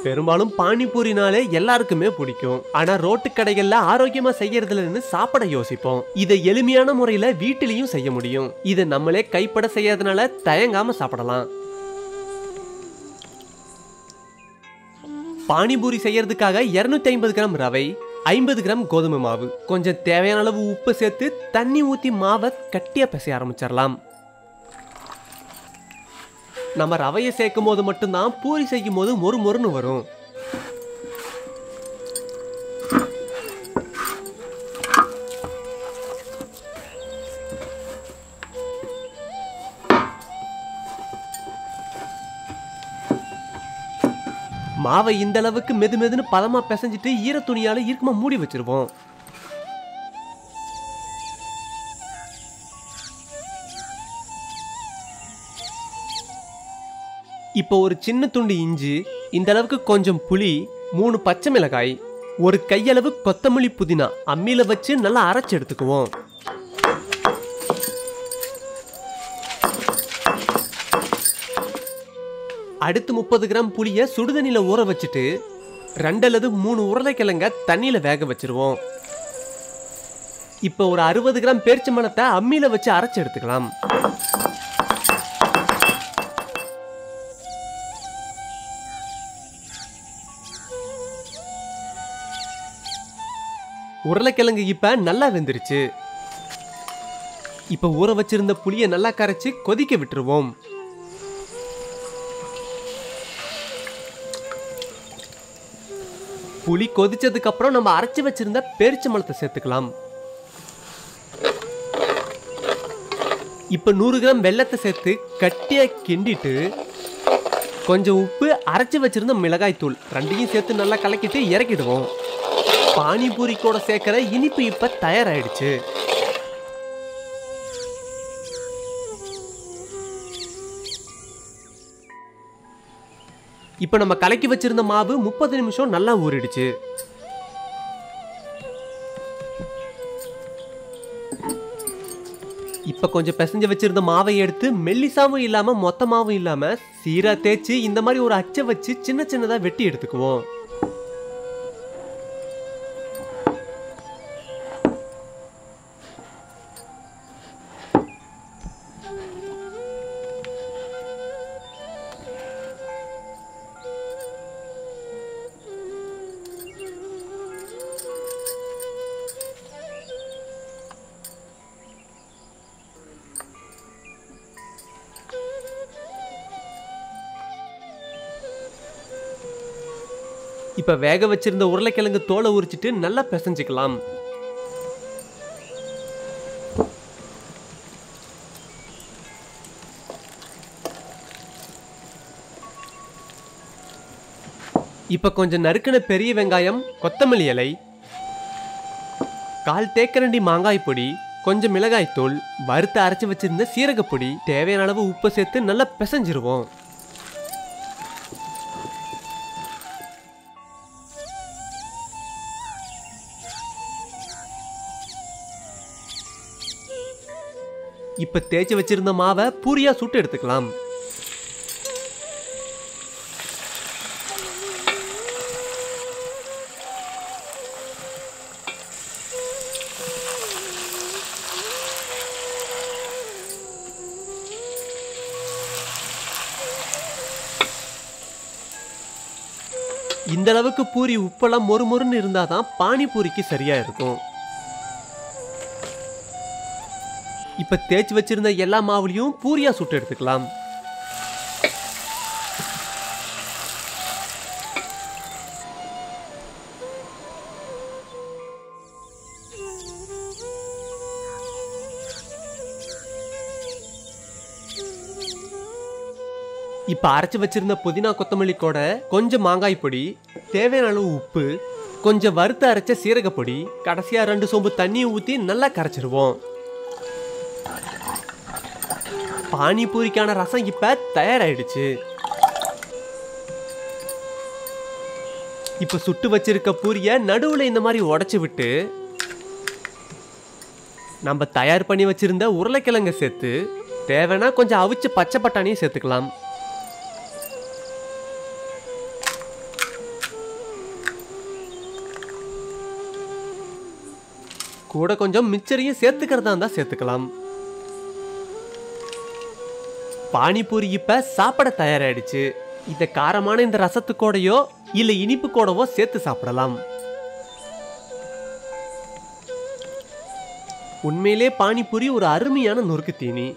பெரும்பாலும் பானிபூரினாலே எல்லாருக்குமே பிடிக்கும். ஆனா ரோட்டு கடைகள்ல ஆரோக்கியமா செய்யறதுலன்னு சாப்பிட யோசிப்போம். இதை எளிமையான முறையில வீட்டிலையும் செய்ய முடியும். இதை நம்மளே கைப்பட செய்யறதுனால தயங்காம சாப்பிடலாம். பானிபூரி செய்யறதுக்காக 250 கிராம் ரவை, 50 கிராம் கோதுமை மாவு, கொஞ்சம் தேவையான அளவு உப்பு சேர்த்து தண்ணி ஊத்தி மாவை கட்டியா பிசைய ஆரம்பிச்சிடலாம். நம்ம ரவையை சேர்க்கும் போது மட்டும்தான் பூரி செய்யும் போது மொறு மொறுன்னு வரும். மாவை இந்த அளவுக்கு மெதுமெதுன்னு பதமா பிசைஞ்சிட்டு ஈர துணியால இறுக்கமா மூடி வச்சிருவோம். இப்போ ஒரு சின்ன துண்டு இஞ்சி, இந்த அளவுக்கு கொஞ்சம் புளி, 3 பச்சை மிளகாய், ஒரு கையளவு கொத்தமல்லி புதினா அம்மியில வச்சு நல்லா அரைச்சு எடுத்துக்குவோம். அடுத்து 30 கிராம் புளிய சுடுதண்ணில ஊற வச்சுட்டு 2 அல்லது 3 உருளைக்கிழங்க தண்ணியில வேக வச்சிருவோம். இப்போ ஒரு 60 கிராம் பேரிச்சம்பழத்தை அம்மியில வச்சு அரைச்சு எடுத்துக்கலாம். உருளைக்கிழங்கு இப்ப நல்லா வெந்துருச்சு. இப்ப ஊற வச்சிருந்த புளியை நல்லா கரைச்சு கொதிக்க விட்டுருவோம். புளி கொதிச்சதுக்கு அப்புறம் நம்ம அரைச்சு வச்சிருந்த பேரிச்சம்பழத்தை சேர்த்துக்கலாம். இப்ப 100 கிராம் வெல்லத்தை சேர்த்து கட்டியா கிண்டிட்டு கொஞ்சம் உப்பு, அரைச்சு வச்சிருந்த மிளகாய் தூள் ரெண்டையும் சேர்த்து நல்லா கலக்கிட்டு இறக்கிடுவோம். பானிபூரி கூட சேர்க்கிற இனிப்பு இப்ப தயாராயிடுச்சு. இப்ப நம்ம கலக்கி வச்சிருந்த மாவு 30 நிமிஷம் நல்லா ஊறிடுச்சு. இப்ப கொஞ்சம் பிசைஞ்சு வச்சிருந்த மாவை எடுத்து மெல்லிசாவும் இல்லாம மொத்தமாவும் இல்லாம சீரா தேய்ச்சி இந்த மாதிரி ஒரு அச்சை வச்சு சின்ன சின்னதா வெட்டி எடுத்துக்குவோம். இப்ப வேக வச்சிருந்த உருளைக்கிழங்கு தோலை உரிச்சிட்டு நல்லா பிசைஞ்சுக்கலாம். இப்ப கொஞ்சம் நறுக்கின பெரிய வெங்காயம், கொத்தமல்லி இலை, 1/4 தேக்கரண்டி மாங்காய் பொடி, கொஞ்சம் மிளகாய் தூள், வறுத்து அரைச்சு வச்சிருந்த சீரகப்பொடி, தேவையான அளவு உப்பு சேர்த்து நல்லா பிசைஞ்சிருவோம். இப்ப தேய்ச்சி வச்சிருந்த மாவை பூரியா சுட்டு எடுத்துக்கலாம். இந்த அளவுக்கு பூரி உப்பெல்லாம் மொறு மொறுன்னு இருந்தாதான் பானிபூரிக்கு சரியா இருக்கும். இப்ப தேய்ச்சி வச்சிருந்த எல்லா மாவுலையும் பூரியா சுட்டு எடுத்துக்கலாம். இப்ப அரைச்சு வச்சிருந்த புதினா கொத்தமல்லி கூட கொஞ்சம் மாங்காய் பொடி, தேவையான அளவு உப்பு, கொஞ்சம் வறுத்து அரைச்ச சீரகப்பொடி, கடைசியா 2 சொம்பு தண்ணி ஊத்தி நல்லா கரைச்சிருவோம். பானிபூரிக்கான ரசம் இப்ப தயாராயிடுச்சு. இப்ப சுட்டு வச்சிருக்க பூரிய நடுவுல இந்த மாதிரி உடைச்சு விட்டு நம்ம தயார் பண்ணி வச்சிருந்த உருளைக்கிழங்க சேர்த்து தேவைன்னா கொஞ்சம் அவிச்சு பச்சை பட்டாணியும் சேர்த்துக்கலாம். கூட கொஞ்சம் மிச்சரையும் சேர்த்துக்கிறதா இருந்தா சேர்த்துக்கலாம். பானிபூரி இப்ப சாப்பிட தயாராயிடுச்சு. இத காரமான இந்த ரசத்துக்கூடயோ இல்ல இனிப்பு கூடவோ சேர்த்து சாப்பிடலாம். உண்மையிலே பானிபூரி ஒரு அருமையான நொறுக்கு தீனி.